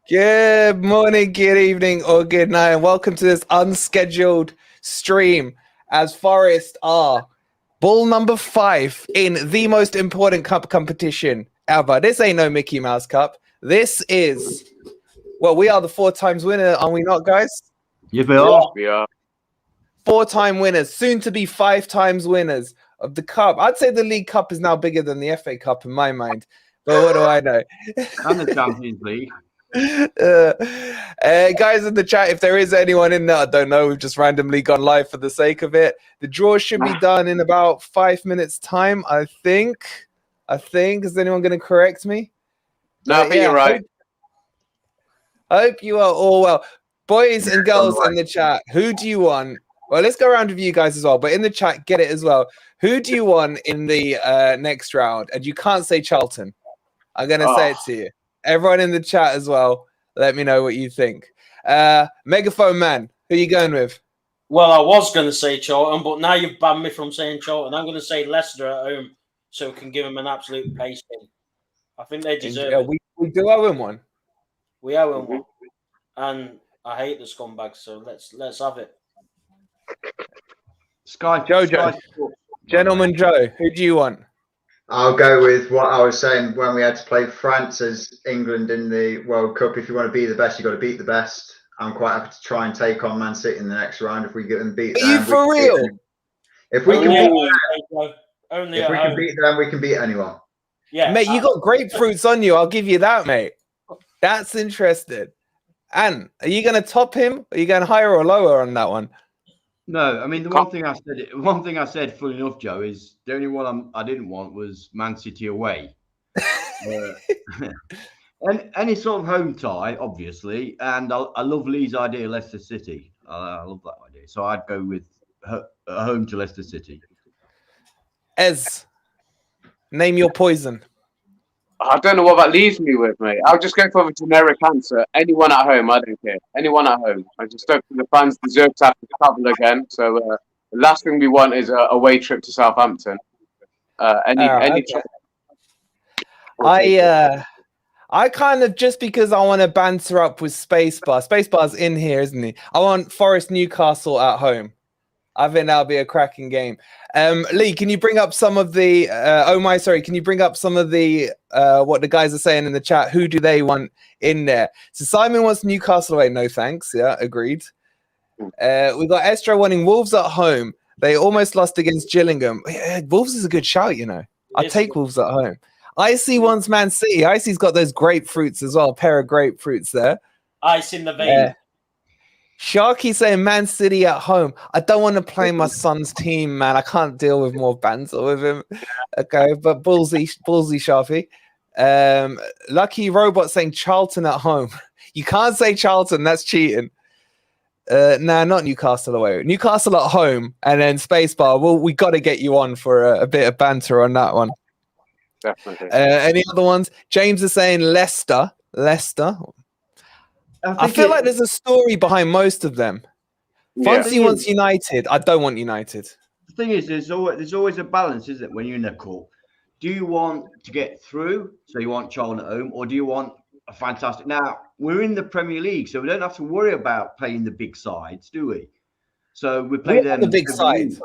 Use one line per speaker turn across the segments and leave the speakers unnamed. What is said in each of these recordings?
Good morning, good evening, or good night, and welcome to this unscheduled stream as Forest are ball number 5 in the most important cup competition ever. This ain't no Mickey Mouse Cup. This is, well, we are the 4 times winner, are we not, guys?
Yes, we are.
We are.
4-time winners, soon to be 5 times winners of the cup. I'd say the League Cup is now bigger than the FA Cup in my mind, but what do I know?
And the Champions League.
Guys in the chat, if there is anyone in there, I don't know, we've just randomly gone live for the sake of it. The draw should be done in about 5 minutes time, I think. Is anyone going to correct me?
No, I think you're right.
Hope you are all well. Boys and girls in the chat, who do you want? Well, let's go around with you guys as well, but in the chat, get it as well. Who do you want in the next round? And you can't say Charlton. I'm going to say it to you. Everyone in the chat as well, let me know what you think. Megaphone Man, who are you going with?
Well, I was going to say Charlton, but now you've banned me from saying Charlton. I'm going to say Leicester at home so we can give them an absolute pasting. I think they deserve it.
We do owe him one.
We owe him one. And I hate the scumbags, so let's have it.
Jojo. Gentleman Joe, who do you want?
I'll go with what I was saying when we had to play France as England in the World Cup. If you want to be the best, you've got to beat the best. I'm quite happy to try and take on Man City in the next round if we get them beat.
Are you for real?
If we can
beat
them, we can beat anyone.
Yeah,
mate, you got grapefruits on you. I'll give you that, mate. That's interesting. And are you going to top him? Are you going higher or lower on that one?
No, I mean the one thing I said, full enough, Joe, is the only one I didn't want was Man City away. And any sort of home tie, obviously, and I love Lee's idea, Leicester City. I love that idea, so I'd go with home to Leicester City.
Ez, name your poison.
I don't know what that leaves me with, mate. I'll just go for a generic answer. Anyone at home, I don't care. Anyone at home. I just don't think the fans deserve to have to travel again. So the last thing we want is a away trip to Southampton. I
kind of, just because I want to banter up with Spacebar. Spacebar's in here, isn't he? I want Forest Newcastle at home. I think that'll be a cracking game. Lee, can you bring up some of the can you bring up some of the what the guys are saying in the chat? Who do they want in there? So Simon wants Newcastle away. No thanks. Yeah, agreed. We got Estro wanting Wolves at home. They almost lost against Gillingham. Yeah, Wolves is a good shout, you know. I'll take Wolves at home. Icy wants Man City. Icy's got those grapefruits as well. A pair of grapefruits there.
Ice in the vein.
Sharky saying Man City at home. I don't want to play my son's team, man. I can't deal with more banter with him. Okay, but ballsy Sharpie. Lucky Robot saying Charlton at home. You can't say Charlton. That's cheating. Nah, not Newcastle away. Newcastle at home, and then Spacebar. Well, we got to get you on for a bit of banter on that one.
Definitely.
Any other ones? James is saying Leicester. I feel like there's a story behind most of them. Fonzie wants United. I don't want United.
The thing is, there's always a balance, isn't it, when you're in a cup? Do you want to get through, so you want Charlton at home, or do you want a fantastic... Now, we're in the Premier League, so we don't have to worry about playing the big sides, do we? So we play them...
the big sides.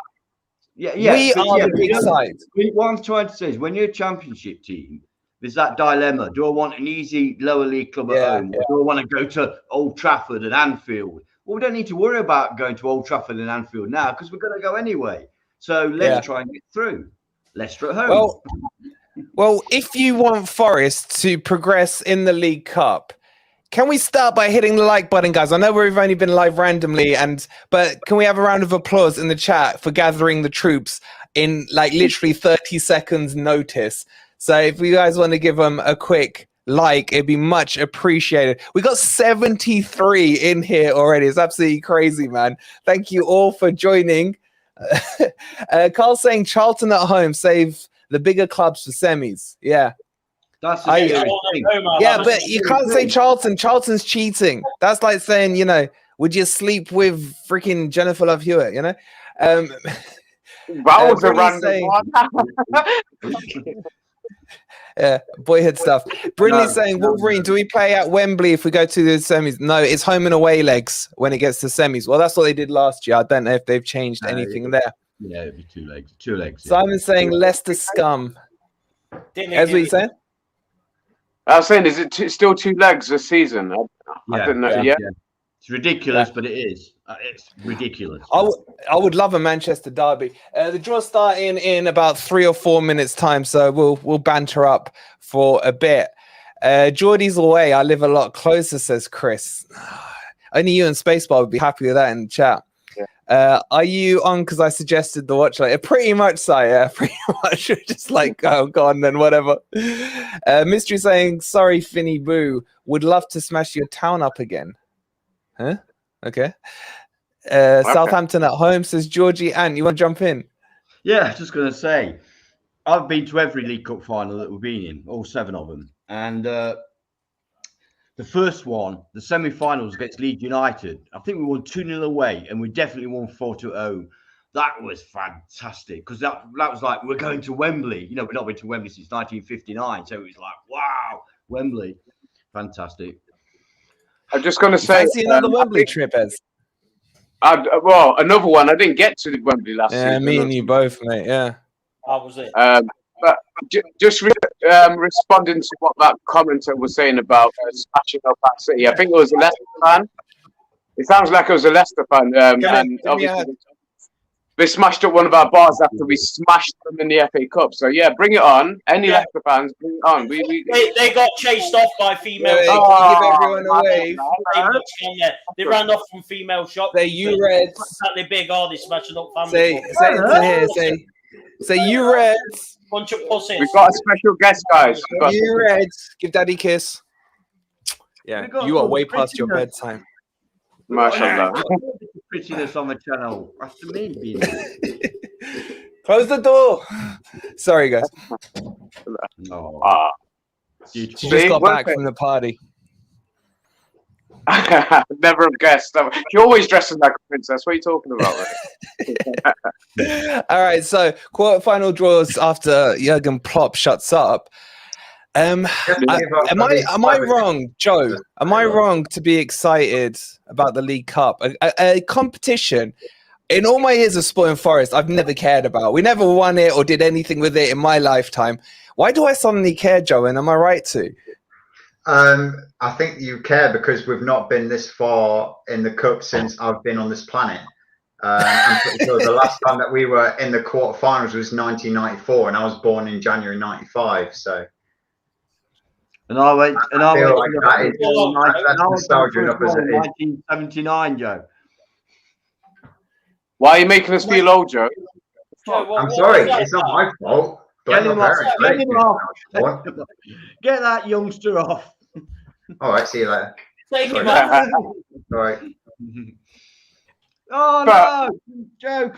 Yeah.
We are the big sides.
What I'm trying to say is, when you're a championship team, there's that dilemma. Do I want an easy lower league club at home? Or do I want to go to Old Trafford and Anfield? Well, we don't need to worry about going to Old Trafford and Anfield now because we're going to go anyway. So let's try and get through. Leicester at home.
Well, if you want Forest to progress in the League Cup, can we start by hitting the like button, guys? I know we've only been live randomly, but can we have a round of applause in the chat for gathering the troops in like literally 30 seconds notice? So if you guys want to give them a quick like, it'd be much appreciated. We got 73 in here already. It's absolutely crazy, man. Thank you all for joining. Carl saying Charlton at home, save the bigger clubs for semis. Yeah.
That's
but you can't say Charlton. Charlton's cheating. That's like saying, you know, would you sleep with freaking Jennifer Love Hewitt, you know?
That was a random one.
Yeah, boyhood stuff. Brindley's saying,
no.
Wolverine, do we play at Wembley if we go to the semis? No, it's home and away legs when it gets to semis. Well, that's what they did last year. I don't know if they've changed anything there.
Yeah, it'd be 2 legs. 2 legs.
Simon's saying Leicester scum. As what you saying?
I was saying, is it still 2 legs this season? I don't know. Yeah.
It's ridiculous, but it is. It's ridiculous.
I would love a Manchester derby. The draw's starting in about 3 or 4 minutes time, so we'll banter up for a bit. Geordie's away. I live a lot closer, says Chris. Only you and Spacebar would be happy with that in the chat. Yeah. Are you on because I suggested the watch later? Pretty much, so yeah, pretty much. Just like, oh, go on then, whatever. Mystery saying, sorry, Finny Boo. Would love to smash your town up again. Huh? Okay. Southampton at home, says Georgie. Ant, you want to jump in?
Yeah, just going to say, I've been to every League Cup final that we've been in, all 7 of them. And the first one, the semi-finals against Leeds United, I think we won 2-0 away, and we definitely won 4-2 at home. That was fantastic, because that was like, we're going to Wembley. You know, we've not been to Wembley since 1959, so it was like, wow, Wembley. Fantastic.
I'm just going to say...
Fancy another Wembley trip, Ez?
Well, another one. I didn't get to Wembley last season.
Yeah, me and you both, mate, yeah.
How was it?
But just responding to what that commenter was saying about smashing up at City, I think it was a Leicester fan. It sounds like it was a Leicester fan. And obviously, they smashed up one of our bars after we smashed them in the FA Cup. So, yeah, bring it on. Any Leicester fans, bring it on.
They got chased off by female
shops.
Give
everyone a wave.
They ran off from female shops.
Say you Reds.
Exactly big, are they smashing up families?
Say you Reds.
Bunch of pussies.
We've got a special guest, guys.
You Reds. Give Daddy a kiss. Yeah, you are way past your bedtime.
MashaAllah.
Prettiness on the channel. That's the main being.
Close the door. Sorry, guys.
No.
She just got back from the party.
Never have guessed. She always dresses like a princess. What are you talking about?
All right, so quarterfinal draws after Jurgen Klopp shuts up. Am I wrong, Joe? Am I wrong to be excited about the League Cup? A competition. In all my years of supporting Forest, I've never cared about. We never won it or did anything with it in my lifetime. Why do I suddenly care, Joe? And am I right to?
I think you care because we've not been this far in the Cup since I've been on this planet. I'm pretty sure the last time that we were in the quarterfinals was 1994, and I was born in January '95. So.
And I went. And I
feel
went.
Like that's nostalgia enough as it is.
1979, Joe.
Why are you making us feel old, Joe?
I'm sorry, it's not my fault.
Get that youngster off.
All right, see you later.
Take him off.
All right.
Oh no, Joe,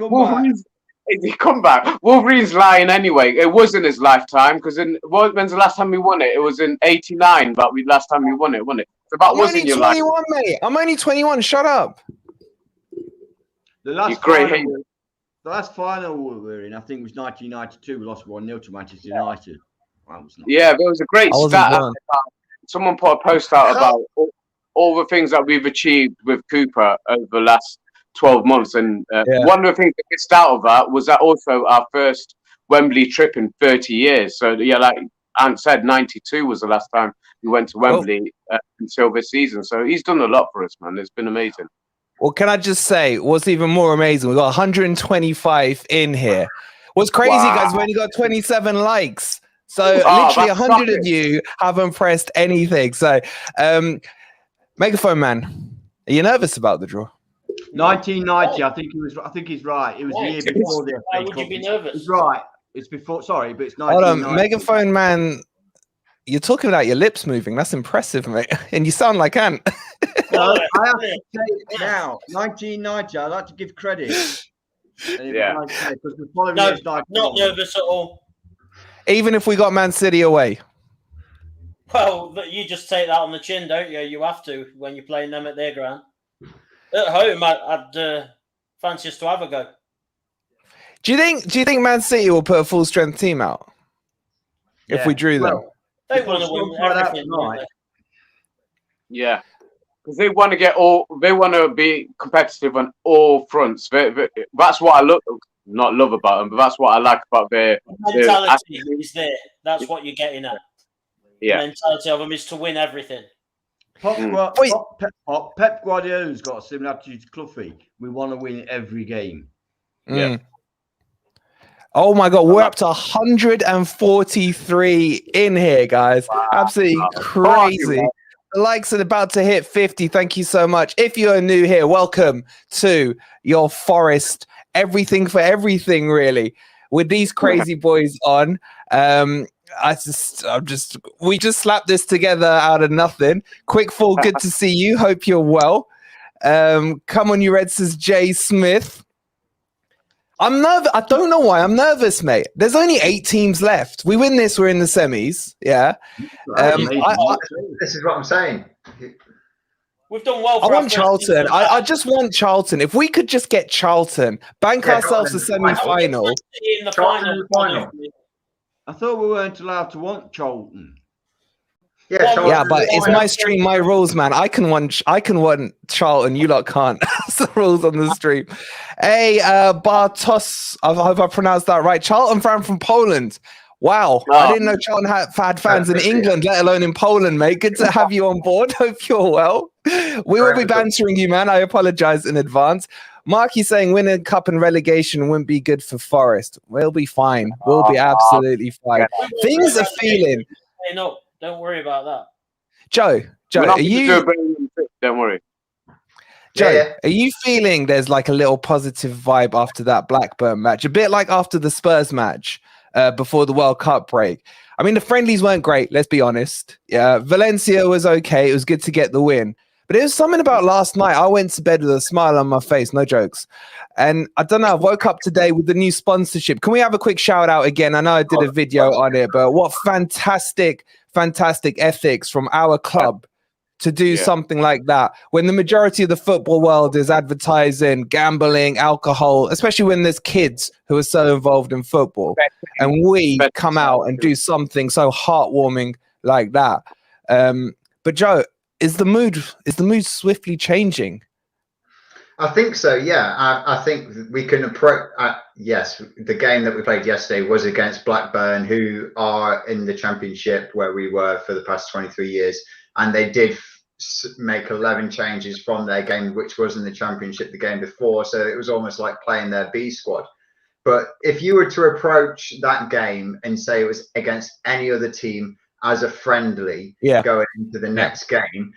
come back. Wolverine's lying anyway. It wasn't his lifetime because when's the last time we won it? It was in '89, but last time we won it, wasn't it? So that wasn't your life.
Mate. I'm only 21. Shut up.
The last final we were in, I think, was 1992. We lost 1-0 to Manchester United.
Yeah, there was a great stat. Someone put a post out about all the things that we've achieved with Cooper over the last 12 months. And one of the things that missed out of that was that also our first Wembley trip in 30 years. So, yeah, like Ant said, 92 was the last time we went to Wembley until this season. So he's done a lot for us, man. It's been amazing.
Well, can I just say what's even more amazing? We got 125 in here. What's crazy, guys, we only got 27 likes. So literally 100 of you haven't pressed anything. So, Megaphone Man, are you nervous about the draw?
1990, I think he's right. It was the year before the FA Cup.
Why would you be nervous?
It's right. It's before. Sorry, but it's
1990. Hold on, Megaphone Man. You're talking about your lips moving. That's impressive, mate. And you sound like Ant.
I have to say it now. 1990. I like to give credit. Because
not nervous at all.
Even if we got Man City away.
Well, you just take that on the chin, don't you? You have to when you're playing them at their ground. At home, I'd fancy us to have a go.
Do you think Man City will put a full strength team out if we drew them?
Well,
They want to win everything, don't they?
Yeah, because they want to get all. They want to be competitive on all fronts. That's what I not love about them, but that's what I like about their
mentality is there. That's what you're getting at.
Yeah,
the mentality of them is to win everything.
Pep Guardiola's got a similar attitude to Cloughie. We want to win every game.
Yeah.
Oh my God, we're up to 143 in here, guys. Wow. Absolutely crazy. The likes are about to hit 50. Thank you so much. If you're new here, welcome to your Forest. Everything for everything, really. With these crazy boys on. We just slapped this together out of nothing. Quick Fall, good to see you. Hope you're well. Come on, you Reds, says Jay Smith. I'm nervous. I don't know why I'm nervous, mate. There's only 8 teams left. We win this, we're in the semis. Yeah.
This is what I'm saying.
We've done well.
I want Charlton. I just want Charlton. If we could just get Charlton, bank ourselves a semi-final.
In the final.
I thought we weren't allowed to want Charlton.
Yeah, but it's my stream, my rules, man. I can want Charlton. You lot can't. That's the rules on the stream. Hey, Bartos, I hope I pronounced that right. Charlton fan from Poland. Wow, I didn't know Charlton had fans in England, let alone in Poland, mate. Good to have you on board. Hope you're well. We will be bantering you, man. I apologize in advance. Marky saying winning cup and relegation wouldn't be good for Forest. We'll be fine. We'll be absolutely fine. Things are feeling.
Hey, no. Don't worry about that.
Joe, are you?
Don't worry.
Joe, are you feeling there's like a little positive vibe after that Blackburn match? A bit like after the Spurs match before the World Cup break. I mean, the friendlies weren't great, let's be honest. Yeah, Valencia was okay. It was good to get the win. But it was something about last night. I went to bed with a smile on my face, no jokes. And I don't know, I woke up today with the new sponsorship. Can we have a quick shout out again? I know I did a video on it, but what fantastic ethics from our club to do something like that when the majority of the football world is advertising gambling, alcohol, especially when there's kids who are so involved in football, and we come out and do something so heartwarming like that. But Joe, is the mood swiftly changing?
I think so, yeah. I think we can approach. Yes, the game that we played yesterday was against Blackburn, who are in the Championship where we were for the past 23 years, and they did make 11 changes from their game, which was in the Championship the game before. So it was almost like playing their B squad. But if you were to approach that game and say it was against any other team as a friendly going into the next game.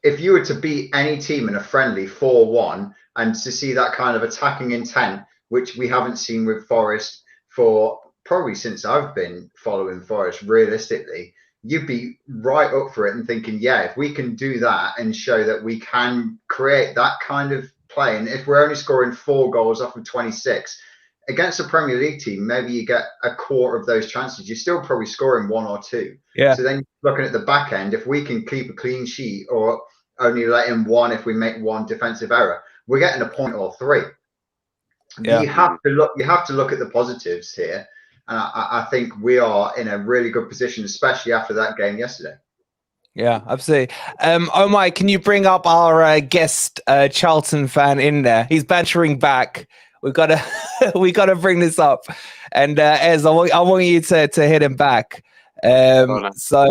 If you were to beat any team in a friendly 4-1 and to see that kind of attacking intent, which we haven't seen with Forest for probably since I've been following Forest realistically, you'd be right up for it and thinking, yeah, if we can do that and show that we can create that kind of play, and if we're only scoring 4 goals off of 26, against a Premier League team, maybe you get a quarter of those chances. You're still probably scoring 1 or 2.
Yeah.
So then looking at the back end, if we can keep a clean sheet or only let in 1 if we make 1 defensive error, we're getting a point or 3. Yeah. You have to look at the positives here. And I think we are in a really good position, especially after that game yesterday.
Yeah, absolutely. Omar, can you bring up our guest Charlton fan in there? He's bantering back. We gotta bring this up, and Ez, I want you to hit him back. So,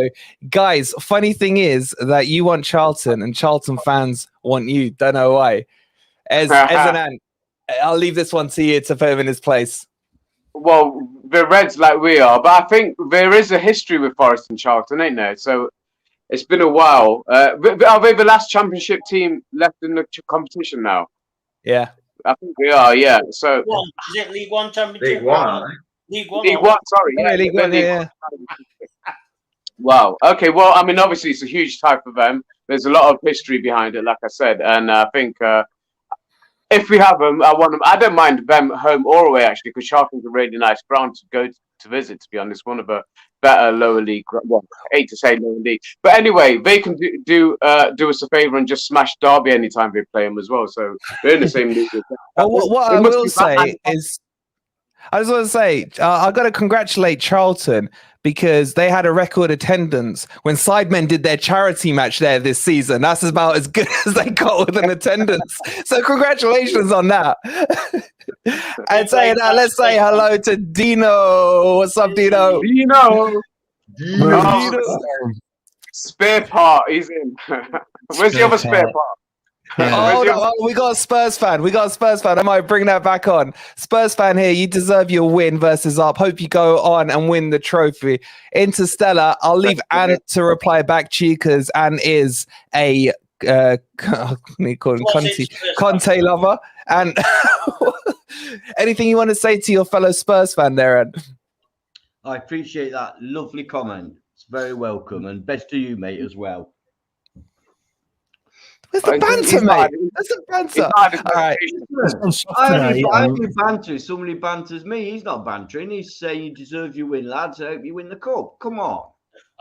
guys, funny thing is that you want Charlton, and Charlton fans want you. Don't know why. Ez and Ant, I'll leave this one to you to put him in his place.
Well, the Reds like we are, but I think there is a history with Forest and Charlton, ain't there? So it's been a while. Are they the last Championship team left in the competition now?
Yeah.
I think we are, yeah. So
is it League One Championship?
League One.
League One.
Sorry, yeah.
League One, yeah.
Wow. Okay. Well, I mean, obviously, it's a huge tie for them. There's a lot of history behind it, like I said, and I think if we have them, I want them. I don't mind them home or away actually, because Charlton's a really nice ground to go to visit. To be honest, one of the better lower league. Well, I hate to say lower league, but anyway, they can do us a favour and just smash Derby anytime they play them as well. So they're in the same league.
What I will say is, I just want to say, I got to congratulate Charlton because they had a record attendance when Sidemen did their charity match there this season. That's about as good as they got with an attendance. So congratulations on that. And saying that, let's say hello to Dino. What's up, Dino?
Dino. Spare part. He's in. Where's the other spare part?
Oh, no, we got a Spurs fan. I might bring that back on. Spurs fan here. You deserve your win versus Up. Hope you go on and win the trophy. Interstellar. I'll leave Anne to reply back to you because Anne is a Conte lover. And anything you want to say to your fellow Spurs fan there, Anne?
I appreciate that lovely comment. It's very welcome, and best to you, mate, as well.
Where's the banter, mate? Where's the banter? All right.
I only banter if somebody banters me. He's not bantering. He's saying you deserve your win, lads. I hope you win the cup. Come on.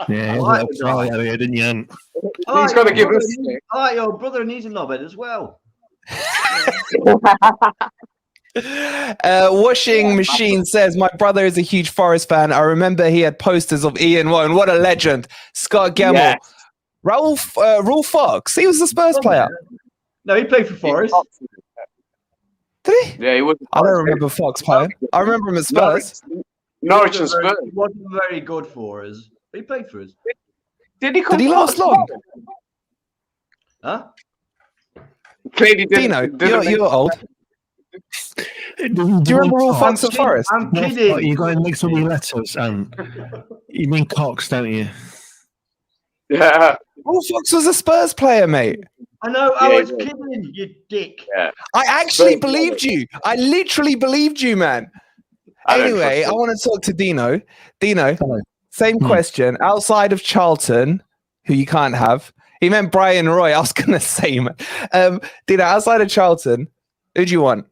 Yeah, didn't you?
He's got to give us.
I like your brother, and he's a knobhead as well.
Washing Machine says, my brother is a huge Forest fan. I remember he had posters of Ian Warren. What a legend. Scott Gemmell. Yes. Raul Fox. He was a Spurs player.
No, he played for Forest.
Did he?
Yeah, he was.
I don't remember Fox playing. I remember him at Spurs.
Norwich and Spurs.
He wasn't very good for us. But he played for us.
Did he
last long?
Huh?
Clearly
Dino, you're old. Do you remember Raul Fox at Forest?
I'm kidding.
You got to mix up your letters, and you mean Cox, don't you?
Yeah.
Raul Fox was a Spurs player, mate.
I know. I was kidding, you dick.
Yeah.
I actually believed you. I literally believed you, man. Anyway, I want to talk to Dino. Dino, same question. Outside of Charlton, who you can't have, he meant Brian Roy. I was going to say, man. Dino, outside of Charlton, who do you want?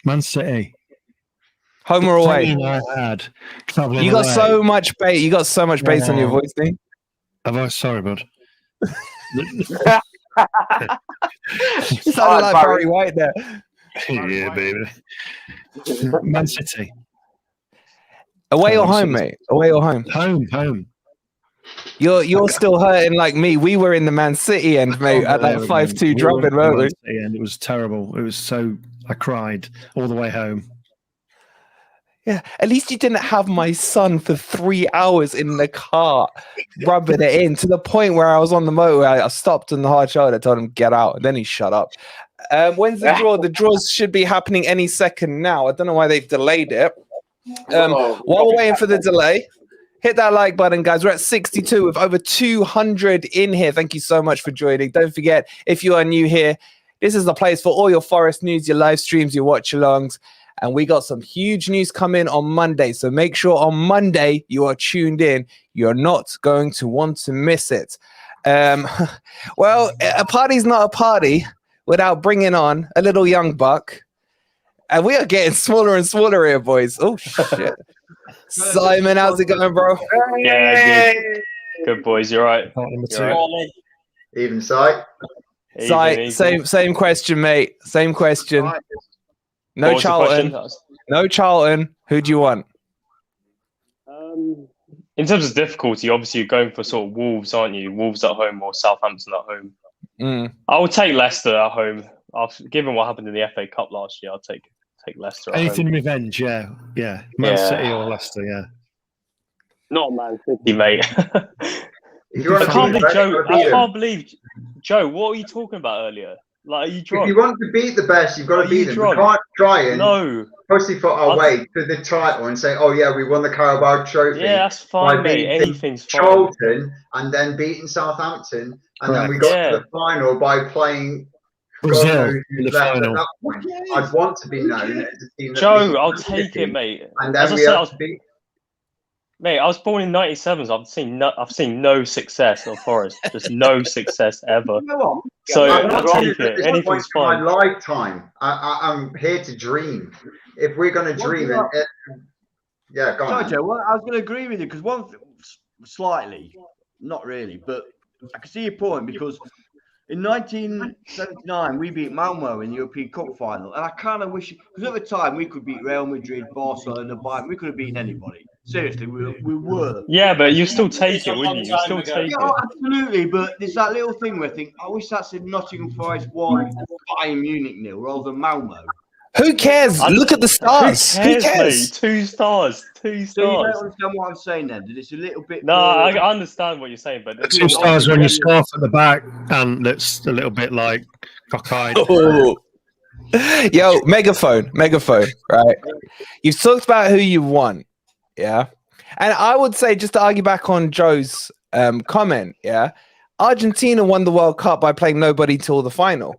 Man City.
Home or away?
You
got so much bait. You got so much bait on your voice, Dean.
Sorry, bud.
You sounded like Barry White there.
Yeah, baby. Man City.
Away or home, mate? Away or home?
Home.
You're still hurting like me. We were in the Man City end, mate, at that 5-2 drubbing, weren't we?
And it was terrible. It was so... I cried all the way home.
Yeah, at least you didn't have my son for 3 hours in the car, rubbing it in to the point where I was on the motorway. I stopped in the hard shoulder, told him get out, and then he shut up. When's the draw? The draws should be happening any second now. I don't know why they've delayed it. While we're waiting for the delay, hit that like button, guys. We're at 62 with over 200 in here. Thank you so much for joining. Don't forget, if you are new here, this is the place for all your Forest news, your live streams, your watch-alongs. And we got some huge news coming on Monday. So make sure on Monday you are tuned in. You're not going to want to miss it. Well, a party's not a party without bringing on a little young buck. And we are getting smaller and smaller here, boys. Oh, shit. Simon, how's it going, bro?
Yeah, good boys. You're right.
Even sight.
Same question, mate. Same question. No Charlton. No Charlton. Who do you want?
In terms of difficulty, obviously you're going for sort of Wolves, aren't you? Wolves at home or Southampton at home. I would take Leicester at home. Given what happened in the FA Cup last year, I'll take Leicester at
Anything
home.
Revenge, yeah. Man City or Leicester, yeah.
Not Man City, mate.
I
can't believe Joe. What were you talking about earlier? Like, are you drunk?
If you want to beat the best, you've got to beat them. You can't try and pussyfoot our way to the title and say, "Oh yeah, we won the Carabao Trophy."
Yeah, that's fine, mate. Anything's fine.
Charlton and then beating Southampton, and then we got to the final by playing
Brazil in the final.
I'd want to be known as a team.
Joe, I'll take it, mate.
And then we have to beat.
Mate, I was born in '97. So I've seen no success of Forest, just no success ever. So I'll take it. Anything's fine.
My lifetime. I'm here to dream. If we're going to dream, go on.
Joe, well, I was going to agree with you because slightly, not really, but I can see your point because In 1979, we beat Malmo in the European Cup final, and I kind of wish, because at the time we could beat Real Madrid, Barcelona, Bayern, we could have beaten anybody. Seriously, we were.
Yeah, but you still take
It's a
it, wouldn't
long
you? You
time
still
ago.
take
Yeah,
it.
absolutely. But there's that little thing where I think, I wish that's in Nottingham Forest 1, Bayern Munich 0, rather than Malmo.
Who cares? Look at the stars.
Who cares, mate? 2 stars. 2
So you don't
stars.
understand what I'm saying then? That it's a little bit.
No, I understand what you're saying, but
The 2 stars are on your scarf at the back, and that's a little bit like cockeyed.
Oh. Yo, megaphone, right? You've talked about who you want, yeah? And I would say, just to argue back on Joe's comment, yeah? Argentina won the World Cup by playing nobody till the final.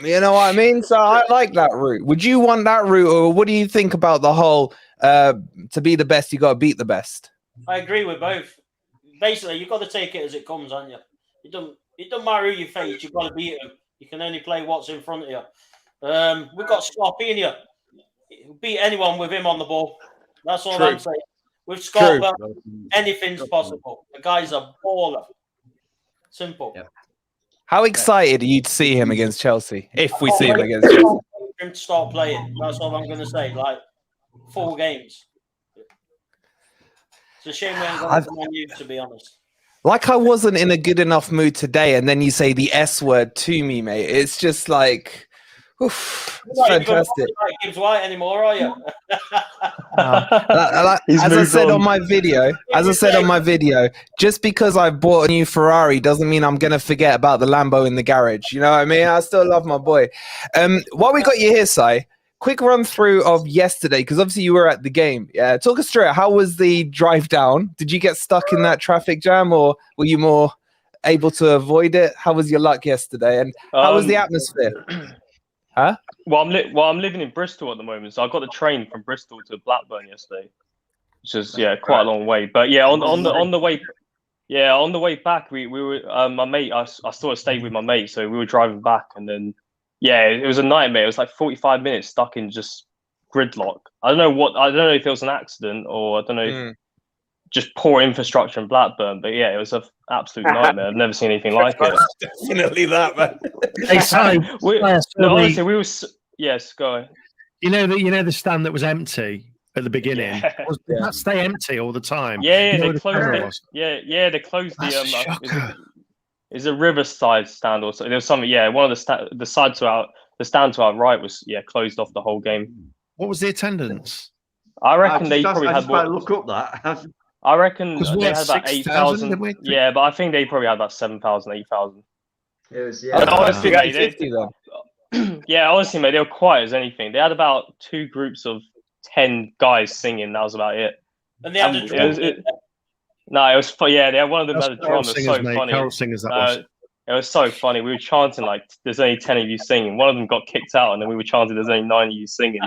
You know what I mean? So I like that route. Would you want that route, or what do you think about the whole to be the best, you got to beat the best?
I agree with both. Basically, you've got to take it as it comes, haven't you? It don't matter who you face, you've got to beat them. You can only play what's in front of you. We've got Scarpini. Beat anyone with him on the ball. That's all I'm saying. With Scott, anything's possible. The guy's a baller. Simple.
Yeah.
How excited are you to see him against Chelsea? If we see him against Chelsea.
Him to start playing. That's all I'm going to say. Like, 4 games. It's a shame we haven't got to Man U, to be honest.
Like I wasn't in a good enough mood today, and then you say the S word to me, mate. It's just like, oof, it's fantastic.
You're not like Gibbs White anymore, are you?
As I said on my video, just because I bought a new Ferrari doesn't mean I'm gonna forget about the Lambo in the garage. You know what I mean? I still love my boy. While we got you here, Si, quick run through of yesterday, because obviously you were at the game. Yeah, talk us through it. How was the drive down? Did you get stuck in that traffic jam, or were you more able to avoid it? How was your luck yesterday, and how was the atmosphere? Huh?
Well, I'm living in Bristol at the moment, so I got the train from Bristol to Blackburn yesterday, which is quite a long way. But yeah, on the way back, we were my mate. I sort of stayed with my mate, so we were driving back, and then it was a nightmare. It was like 45 minutes stuck in just gridlock. I don't know if it was an accident or I don't know if just poor infrastructure in Blackburn, but yeah, it was an absolute nightmare. I've never seen anything like it.
Definitely that, man.
Honestly, we were. Yes, go ahead.
You know the stand that was empty at the beginning. Did that stay empty all the time?
Yeah, they closed it. Yeah, they closed the. Is a Riverside stand or so? There was something. Yeah, one of the stand to our right was closed off the whole game.
What was the attendance?
I reckon they probably had more.
Look up that.
I reckon they had about 8,000. Yeah, but I think they probably had about 7,000, 8,000.
It was
honestly, honestly, mate, they were quiet as anything. They had about 2 groups of 10 guys singing. That was about it.
And they had a drum.
It was fun. Yeah, they had one of them had a drum. It was so funny.
Carol singers, that was.
It was so funny. We were chanting like, "There's only 10 of you singing." One of them got kicked out, and then we were chanting, "There's only 9 of you singing."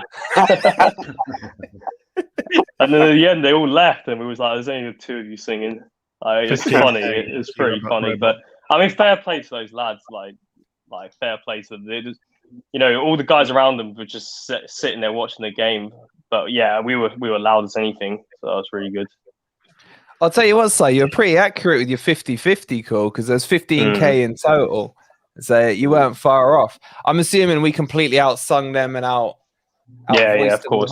And then at the end, they all left, and we was like, "There's only 2 of you singing." It was funny. It was pretty funny. But I mean, fair play to those lads. Like fair play to them. They just, all the guys around them were just sitting there watching the game. But yeah, we were loud as anything, so that was really good.
I'll tell you what, Si, you're pretty accurate with your 50-50 call, because there's 15K in total. So you weren't far off. I'm assuming we completely outsung them and out.
Of course.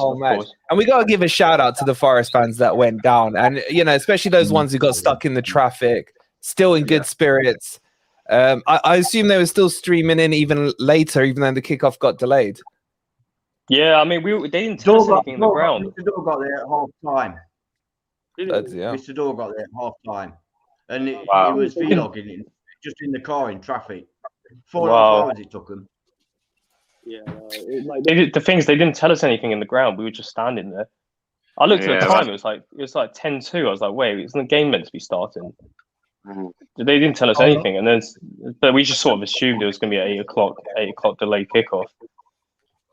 And we got to give a shout out to the Forest fans that went down. And, especially those ones who got stuck in the traffic, still in good spirits. I assume they were still streaming in even later, even though the kickoff got delayed.
Yeah, I mean, they didn't tell us anything in the ground.
Mr. Dore got there at half time.
Yeah.
Mr. Dore got there at half time. And he was vlogging it just in the car in traffic. 4.5 hours it took him.
Yeah, the things they didn't tell us anything in the ground. We were just standing there. I looked at the time. It was like 10:02. I was like, wait, isn't the game meant to be starting? They didn't tell us anything, and but we just sort of assumed it was going to be an 8 o'clock delayed kickoff.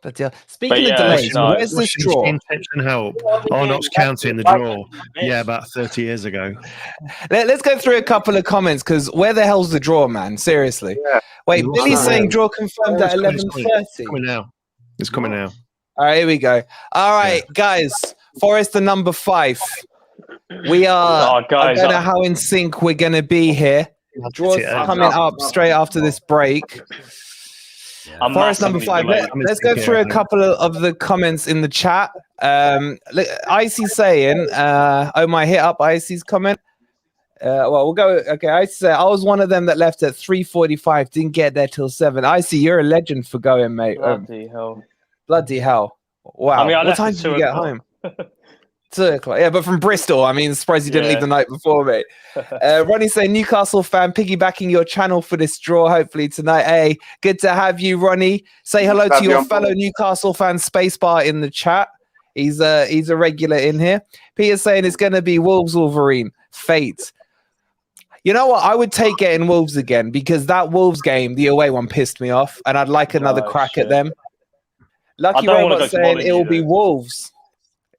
But speaking of delays, where's this draw?
And help. Notts County in the draw. Yeah, about 30 years ago.
Let's go through a couple of comments, because where the hell's the draw, man? Seriously. Yeah. Wait, Billy's saying draw confirmed at 11:30.
It's coming now.
All right, here we go. All right, guys. Forest number 5. We are. I don't know how in sync we're going to be here. Draws coming up straight after this break.
I'm
Forest number
massively
5.
delayed.
Let's go through a couple of the comments in the chat. Icy saying, oh my, hit up Icy's comment. Well, we'll go. Okay, I say I was one of them that left at 3:45, didn't get there till 7. Icy, you're a legend for going, mate.
Bloody hell.
Bloody hell. Wow.
I mean, I
what
left
time
at
did you
2
get
o'clock.
home? 2 o'clock. Yeah, but from Bristol. I mean, surprised you didn't leave the night before, mate. Ronnie saying, Newcastle fan, piggybacking your channel for this draw, hopefully tonight. Hey, good to have you, Ronnie. Say hello to your fellow Newcastle fan, Spacebar, in the chat. He's a regular in here. Peter's saying it's going to be Wolves Wolverine. Fate. You know what? I would take getting Wolves again because that Wolves game, the away one, pissed me off, and I'd like another crack at them. Lucky Robot saying it'll be Wolves.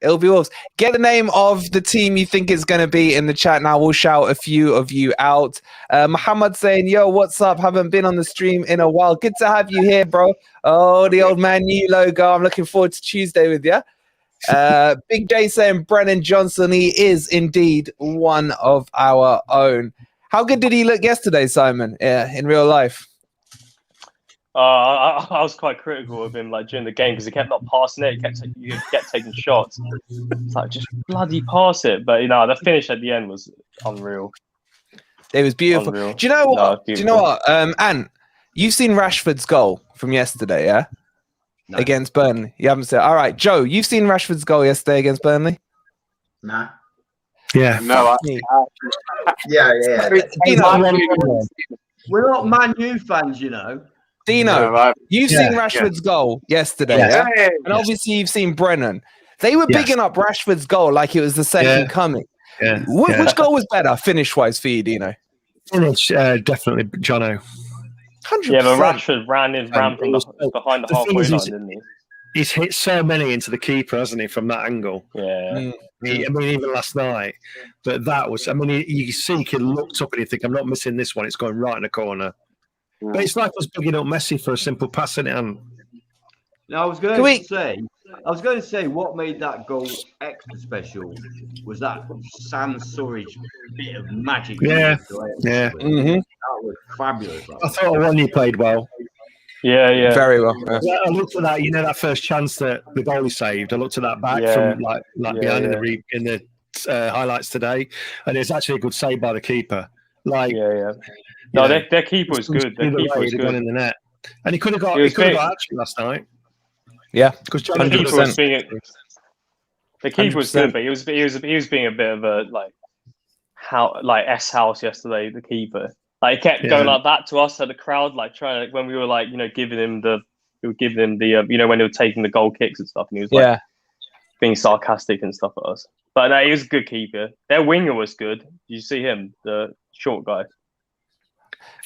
It'll be Wolves. Get the name of the team you think is going to be in the chat now. We'll shout a few of you out. Muhammad saying, yo, what's up? Haven't been on the stream in a while. Good to have you here, bro. Oh, the old Man U logo. I'm looking forward to Tuesday with you. Big J saying Brennan Johnson, he is indeed one of our own. How good did he look yesterday, Simon? Yeah, in real life.
I was quite critical of him like during the game because he kept not passing it. He kept taking shots. It's like just bloody pass it. But you know, the finish at the end was unreal.
It was beautiful.
Unreal.
Do you know what? Do you know what? Ant, you've seen Rashford's goal from yesterday, yeah? No. Against Burnley. You haven't seen. All right, Joe, you've seen Rashford's goal yesterday against Burnley?
No.
Yeah.
No.
Yeah.
We're not Man U fans, you know.
Dino, you've seen Rashford's goal yesterday, yeah? And obviously you've seen Brennan. They were bigging up Rashford's goal like it was the second coming.
Yeah.
Which goal was better, finish-wise, for you, Dino?
Finish, definitely Jono.
100%.
Yeah, but Rashford ran from behind the halfway line, didn't he?
He's hit so many into the keeper, hasn't he, from that angle?
Yeah.
I mean, even last night. But that was, I mean, you see, he looked up and you think, I'm not missing this one. It's going right in the corner. But it's like us bigging up Messi for a simple pass, isn't it?
Now, I was going to say what made that goal extra special was that Sam Surridge bit of magic.
Yeah.
That was fabulous.
I thought Awani played well.
Yeah.
Very well. Yeah.
I looked at that, you know, that first chance that the goalie saved. I looked at that back from like behind in the highlights today, and it's actually a good save by the keeper. Like,
no, their keeper was good. Their keeper was good
in the net, and he could have got actually last night.
Yeah,
because
the keeper was good, but he was being a bit of a S house yesterday. The keeper. Like, he kept going like that to us at the crowd, like trying when we were like, you know, giving him the you know, when they were taking the goal kicks and stuff, and he was like being sarcastic and stuff at us. But no, he was a good keeper. Their winger was good. Did you see him, the short guy?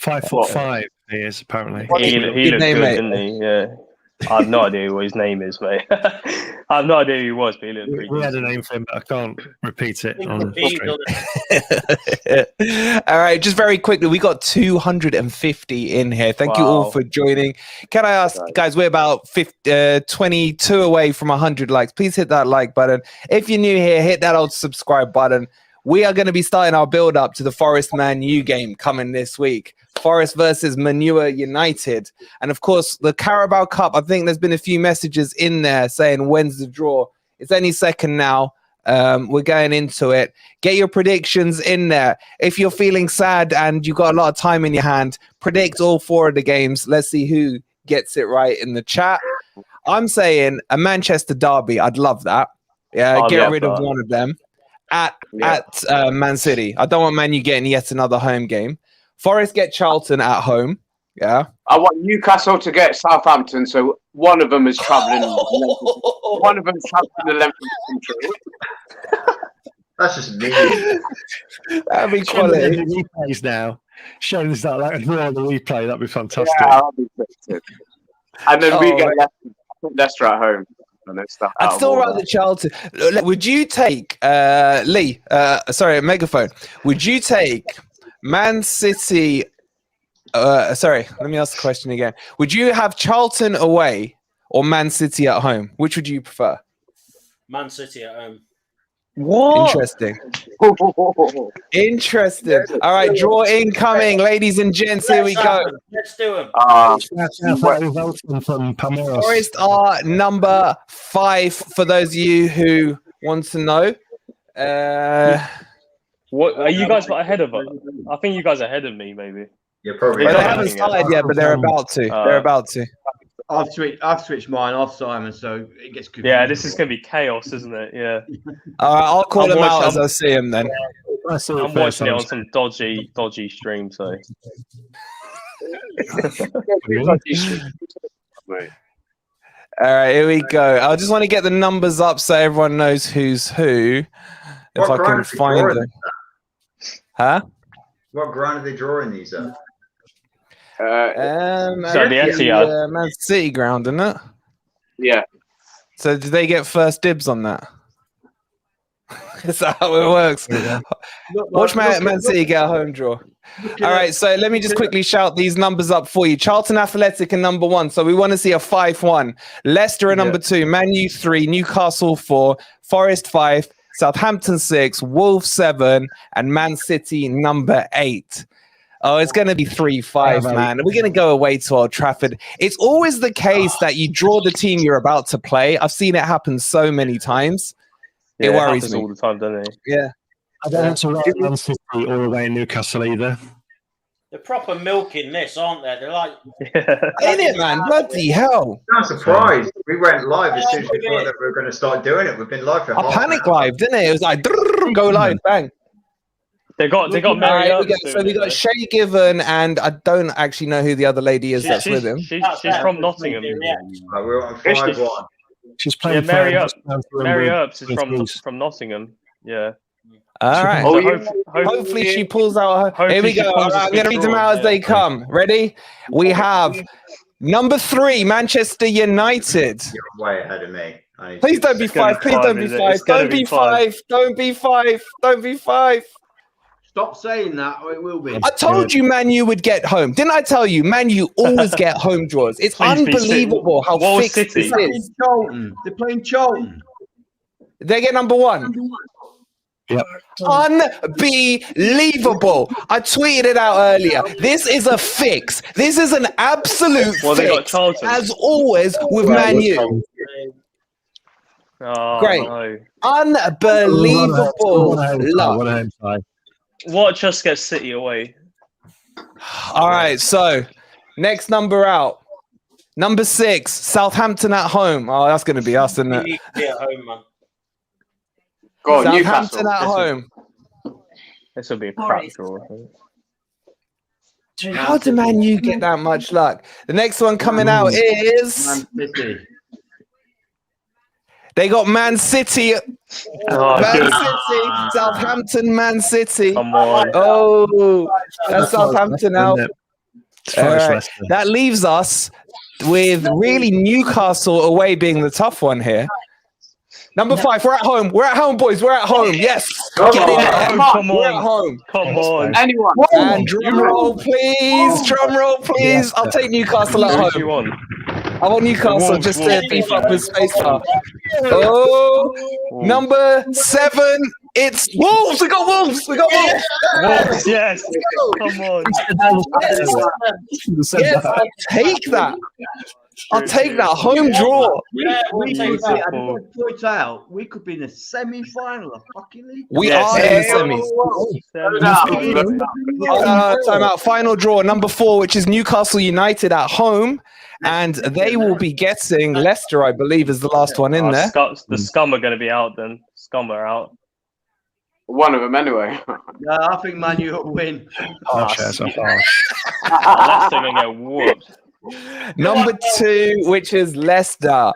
5'5" he is apparently.
He looked good, didn't he? Yeah. I have no idea what his name is, mate. I have no idea who he was, but he looked pretty good.
We had a name for him, but I can't repeat it on stream.
All right, just very quickly, we got 250 in here. Thank you all for joining. Can I ask, guys, we're about 22 away from 100 likes. Please hit that like button. If you're new here, hit that old subscribe button. We are going to be starting our build-up to the Forest Man U game coming this week. Forest versus Manure United. And, of course, the Carabao Cup, I think there's been a few messages in there saying, when's the draw? It's any second now. We're going into it. Get your predictions in there. If you're feeling sad and you've got a lot of time in your hand, predict all 4 of the games. Let's see who gets it right in the chat. I'm saying a Manchester derby. I'd love that. Yeah, get rid of one of them. At Man City. I don't want Man U getting yet another home game. Forest get Charlton at home. Yeah.
I want Newcastle to get Southampton, so one of them is travelling. One of them is travelling the length of the country.
That's just mean.
That'd be quality.
Replays now. Showing us that like on the replay, that'd be fantastic.
Yeah, that'd be good. And then we get Leicester at home.
I'd still rather Charlton. Would you take Lee? Megaphone. Would you take Man City? Sorry, let me ask the question again. Would you have Charlton away or Man City at home? Which would you prefer?
Man City at home.
What?
Interesting. Interesting. All right, draw incoming, ladies and gents. Here we go.
Let's do them.
From Palmeiras.
Forest are number 5 for those of you who want to know.
What are you guys ahead of us? I think you guys are ahead of me, maybe.
You're probably
But they
Yeah.
haven't started yet, but they're about to. They're about to.
I've switched mine off, Simon, so it gets confusing.
Yeah, this is gonna be chaos, isn't it? Yeah.
All right, I'll call
I'm
them out
watching-
as I see them then.
I'm watching it on some dodgy stream, so.
All right, here we go. I just want to get the numbers up so everyone knows who's who. If
What
I can
ground are they
find
drawing
them.
these at?
Huh?
What ground are they drawing these at?
Uh,
So the Etihad.
Man City ground, isn't it?
yeah.
So did they get first dibs on that? Is that how it works? Watch Man City get a home draw. All right, so let me just quickly shout these numbers up for you. Charlton Athletic are number 1, so we want to see a 5-1. Leicester are number 2, Man U 3, Newcastle 4, Forest 5, Southampton 6, Wolves 7, and Man City number 8. Oh, it's going to be 3-5, man. We're going to go away to Old Trafford. It's always the case that you draw the team you're about to play. I've seen it happen so many times.
Yeah,
it worries
happens
me
all the time, doesn't it?
Yeah.
I don't have to write Man City all the way in Newcastle either.
They're proper milking this, aren't they? They're like,
Ain't it, man? Bloody hell.
I'm surprised. We went live as soon as we thought that we were going to start doing it. We've been live for
I
half
panic
an hour.
live, didn't it? It was like, go live, bang.
They got
All
Mary
right,
up.
we got Shay Given, and I don't actually know who the other lady is that's with him.
She's from Nottingham.
Right, we're on 5-1.
She's
Yeah,
playing
Mary
for
Mary Earps is
Bruce.
from Nottingham. Yeah.
All right.
So
Hopefully she pulls out her. Here we
Hopefully she
go.
pulls
All right,
a
I'm going to
big
read them
draw,
out as
yeah.
they come. Ready? We have number 3, Manchester United.
You're way ahead of me.
Please don't be 5. Please don't be 5. Don't be 5. Don't be 5. Don't be 5.
Stop saying that, or it will be.
I told you Man U would get home. Didn't I tell you? Man U always get home draws. It's
Please be
unbelievable how
Wall
fixed
City.
this is.
Charlton. They're playing Charlton.
They get number 1.
Yep.
Unbelievable. I tweeted it out earlier. This is a fix. This is an absolute
Well, they got
fix.
Charlton.
As always with Man U.
Oh,
Great.
no.
Unbelievable luck.
What a home side.
Watch us get City away.
All right, so next number out. Number 6, Southampton at home. Oh, that's going to be us, isn't
you
it?
need to be at home, man.
Go on,
Southampton
Newcastle.
at home.
This will be a crap draw. I think.
How do Man U get that much luck? The next one coming out is
Man City.
they got Man City.
Oh,
Man
good.
City, Southampton, Man City.
Come on.
Oh, that's Southampton out. All right.
Leicester.
That leaves us with really Newcastle away being the tough one here. Number 5, we're at home. We're at home, boys. We're at home. Yes.
Come
Get in
on.
there.
Come
We're at
on.
home.
Come on.
Anyone?
And drum roll, please. Drum roll, please. I'll take Newcastle at
Who do you
home.
want?
I want Newcastle
Wolves,
just to
Wolves.
beef up with space bar. Oh, number 7. It's Wolves. We got Wolves. We got Wolves.
Wolves, yes. Come on.
Yes, I'll take that. I'll take that home draw.
Yeah, we'll take
I
that.
just want to point out, we could be in the semi-final of fucking league.
We
Yes.
are in the semis. Time out. Final draw, number 4, which is Newcastle United at home. And they will be getting Leicester, I believe, is the last one in there.
The scum are going to be out then. Scum are out.
One of them anyway.
No, I think Man U will win.
Harsh, that's a harsh.
Leicester going to get whooped.
Number 2, which is Leicester.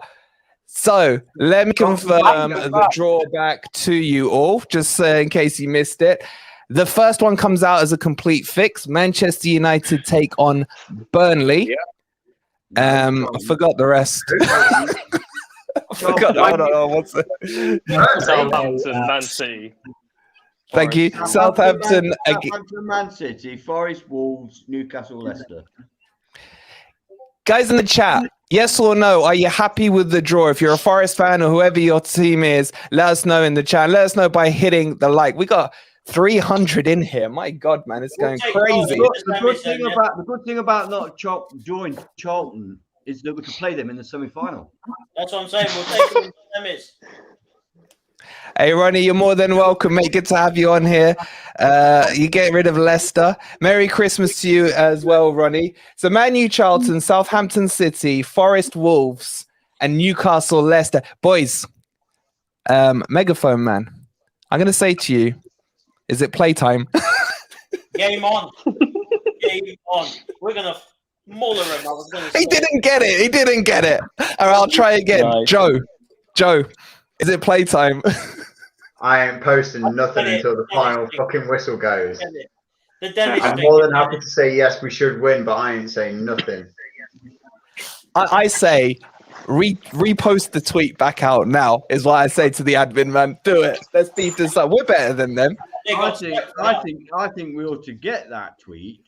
So let me confirm the drawback to you all, just in case you missed it. The first one comes out as a complete fix. Manchester United take on Burnley. I forgot the rest. I forgot. I don't know what's it.
Southampton, Man City.
Thank you. Southampton.
Southampton, Man City, Forest, Wolves, Newcastle, Leicester.
Guys in the chat, yes or no, are you happy with the draw? If you're a Forest fan or whoever your team is, let us know in the chat. Let us know by hitting the like. We got 300 in here. My God, man, it's going crazy.
The good thing about not joining Charlton is that we could play them in the semi-final.
That's what I'm saying. We'll take them in the semis.
Hey, Ronnie, you're more than welcome, mate. Good to have you on here. You get rid of Leicester. Merry Christmas to you as well, Ronnie. So Man U, Charlton, Southampton City, Forest Wolves, and Newcastle Leicester. Boys, megaphone man, I'm going to say to you, is it playtime?
Game on. Game on. We're going to muller him.
He didn't get it. He didn't get it. All right, I'll try again. Nice. Joe, is it playtime?
I ain't posting nothing until the final fucking whistle goes. I'm
more
than happy to say yes, we should win, but I ain't saying nothing.
I say repost the tweet back out now is what I say to the admin man. Do it. Let's beat this up. We're better than them.
I think we ought to get that tweet,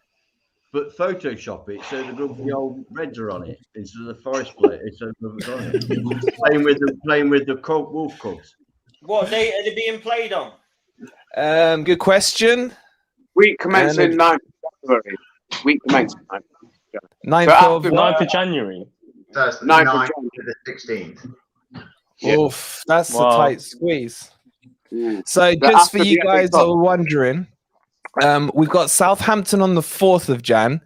but Photoshop it so the old Reds are on it instead of the Forest player. Instead of on it. playing with the Wolf Cubs.
What date are they being played on?
Good question.
Week commencing 9th of February. Week commencing
9th
of January.
So it's 9th to the 16th.
Oof, that's a tight squeeze. So just for you guys that were wondering, we've got Southampton on the 4th of Jan.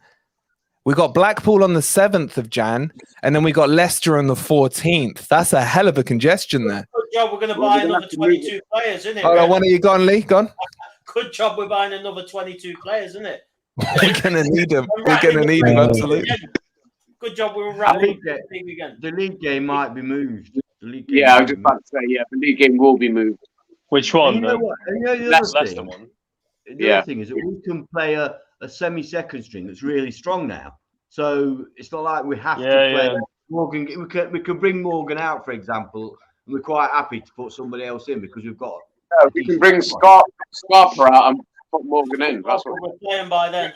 We got Blackpool on the 7th of Jan, and then we got Leicester on the 14th. That's a hell of a congestion there.
Good job, we're going to buy another 22 players, isn't it?
Hold on, one of you gone, Lee? Gone?
Good job, we're buying another 22 players, isn't it?
We're going to need them. We're going to need them, absolutely.
Good job, we were rattling the league again.
The league game might be moved.
Yeah, I was just about to say, the league game will be moved.
Which one?
You know what?
That's the one.
The other thing is that we can play a semi-second string that's really strong now. So it's not like we have to play Morgan. We can bring Morgan out, for example, and we're quite happy to put somebody else in because we've got.
We can bring Scarpa out and put Morgan in. That's what
we're playing by then.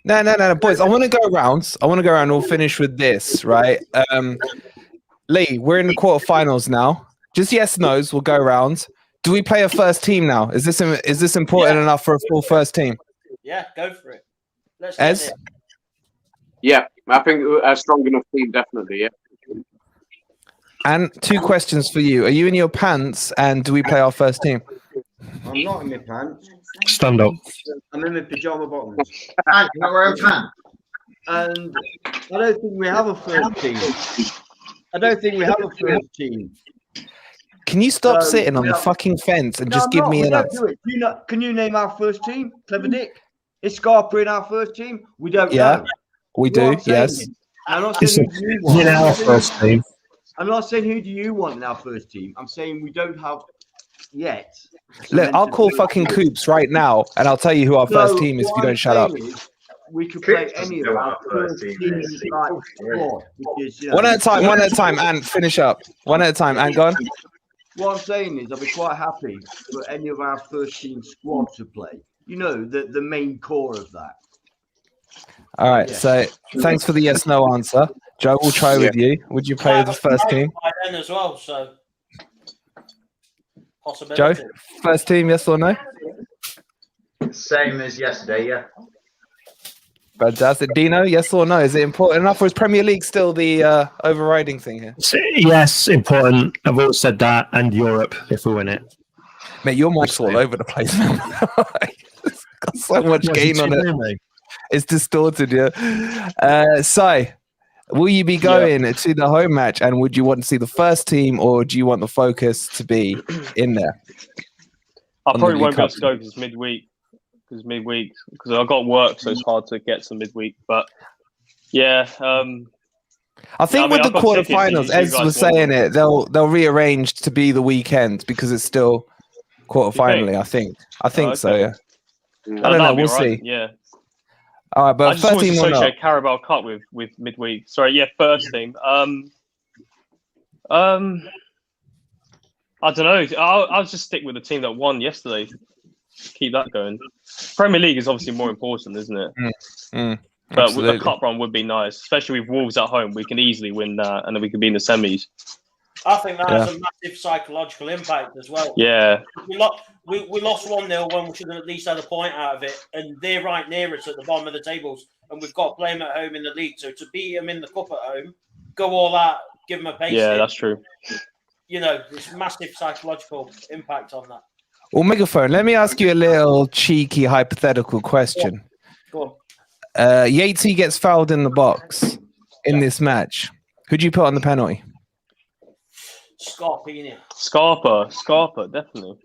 No, boys. I want to go around. We'll finish with this, right? Lee, we're in the quarterfinals now. Just yes, no's. We'll go around. Do we play a first team now? Is this important enough for a full first team?
Yeah, go for it. Let's
Ez?
Yeah, I think a strong enough team, definitely, yeah.
And 2 questions for you. Are you in your pants, and do we play our first team?
I'm not in my pants.
Stand up.
I'm in my pyjama bottoms.
You're not wearing pants?
And I don't think we have a first team.
Can you stop sitting on the fucking fence and just give me an answer?
Can you name our first team? Clever Dick. Is Scarpa in our first team? We don't know.
We do, yes.
I'm not saying who do you want.
In our first team.
I'm not saying who do you want in our first team. I'm saying we don't have yet.
Look, I'll call fucking Coops right now, and I'll tell you who our first team is if you don't shut up.
We could play any of our first teams.
One at a time, and finish up. One at a time, and go on.
What I'm saying is I'll be quite happy for any of our first team squad to play. You know, the main core of that.
All right, so thanks for the yes/no answer. Joe, we'll try with you. Would you play the first team?
By then as well, so possibility.
Joe, first team, yes or no?
Same as yesterday, yeah.
Fantastic. Dino, yes or no? Is it important enough, or is Premier League still the overriding thing here?
Yes, important. I've always said that, and Europe if we win it.
Mate, your mic's all over the place. It's got so much gain on it. It's distorted, yeah. Sai, will you be going to the home match, and would you want to see the first team, or do you want the focus to be in there?
I probably won't be able to go because it's midweek. Because I've got work, so it's hard to get to midweek. But yeah,
I think with the quarterfinals, Ez was saying it, they'll rearrange to be the weekend because it's still quarterfinally. I think so. Yeah. I don't know. We'll see.
Yeah.
All right, but
I just want to associate Carabao Cup with midweek. Sorry, yeah, first team. I don't know. I'll just stick with the team that won yesterday. Keep that going. Premier League is obviously more important, isn't it? But
Absolutely.
a cup run would be nice, especially with Wolves at home. We can easily win that, and then we could be in the semis.
I think that has a massive psychological impact as well.
Yeah,
We lost 1-0 when we should have at least had a point out of it, and they're right near us at the bottom of the tables, and we've got to play them at home in the league. So to beat them in the cup at home, go all out, give them a pace.
yeah, that's true.
You know, there's massive psychological impact on that.
Well, Megaphone, let me ask you a little cheeky hypothetical question.
Go on.
Yatesy gets fouled in the box in this match. Who'd you put on the penalty?
Scarpa, definitely.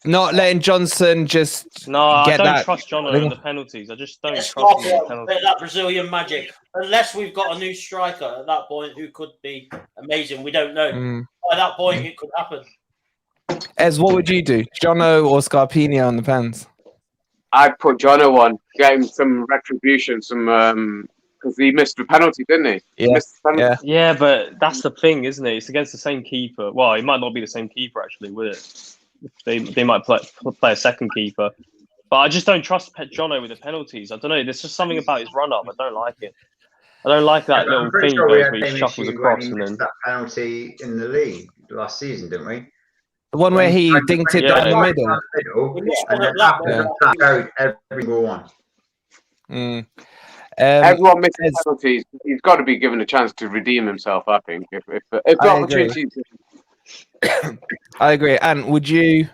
Not letting Johnson just
No, I
get
don't
that.
trust Jono in the penalties. I just don't trust him in the penalties.
That Brazilian magic. Unless we've got a new striker at that point who could be amazing. We don't know. By that point, it could happen.
Ez, what would you do? Jono or Scarpini on the pens?
I'd put Jono on, get him some retribution, some because he missed the penalty, didn't he?
Yeah, but that's the thing, isn't it? It's against the same keeper. Well, it might not be the same keeper actually, would it? They might play a second keeper, but I just don't trust Jono with the penalties. I don't know. There's just something about his run up. I don't like it. I don't like that little thing he goes where he shuffles across and then
that penalty in the league last season, didn't we?
The one where he dinked it down the middle.
And then that buried every one.
Everyone misses penalties. He's got to be given a chance to redeem himself. I think if the opportunity.
I agree. And would you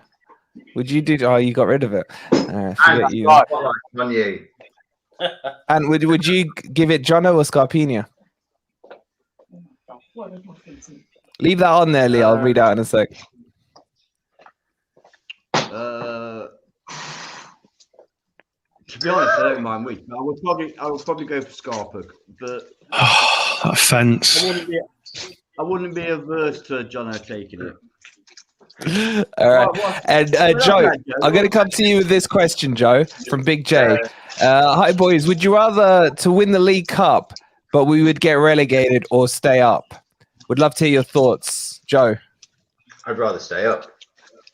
do? Oh, you got rid of it.
On you.
And would you give it Jono or Scarpini? Leave that on there, Lee. I'll read out in a sec.
To be honest, I don't mind which. I would probably go for Scarpa, but
offense.
I wouldn't be averse to Jono taking it.
All right. And Joe, I'm going to come to you with this question, Joe, from Big J. Hi, boys. Would you rather to win the League Cup, but we would get relegated, or stay up? Would love to hear your thoughts, Joe.
I'd rather stay up.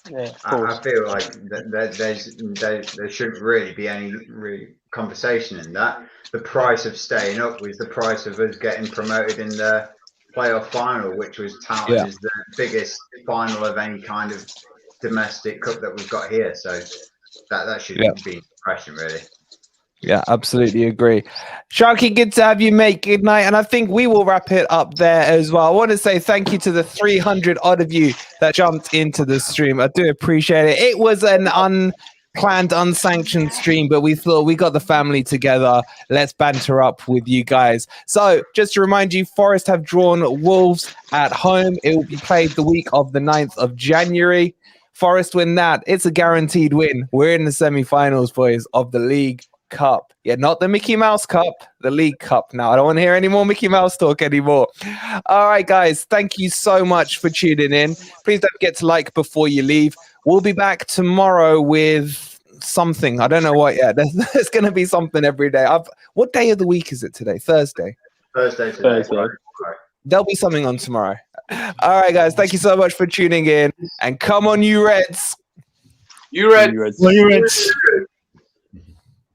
Yeah,
I feel like there shouldn't really be any conversation in that. The price of staying up was the price of us getting promoted in the playoff final, which was touted as the biggest final of any kind of domestic cup that we've got here. So that shouldn't be a question, really.
Yeah, absolutely agree. Sharky, good to have you, mate. Good night. And I think we will wrap it up there as well. I want to say thank you to the 300 odd of you that jumped into the stream. I do appreciate it. It was an unplanned, unsanctioned stream, but we thought we got the family together. Let's banter up with you guys. So just to remind you, Forest have drawn Wolves at home. It will be played the week of the 9th of January. Forest win that. It's a guaranteed win. We're in the semi-finals, boys, of the League Cup. Yeah, not the Mickey Mouse Cup, the League Cup. Now, I don't want to hear any more Mickey Mouse talk anymore. All right, guys, thank you so much for tuning in. Please don't forget to like before you leave. We'll be back tomorrow with something. I don't know what yet. There's going to be something every day. What day of the week is it today? Thursday.
Thursday today.
There'll be something on tomorrow. All right, guys, thank you so much for tuning in. And come on, you Reds.
You Reds.
You Reds.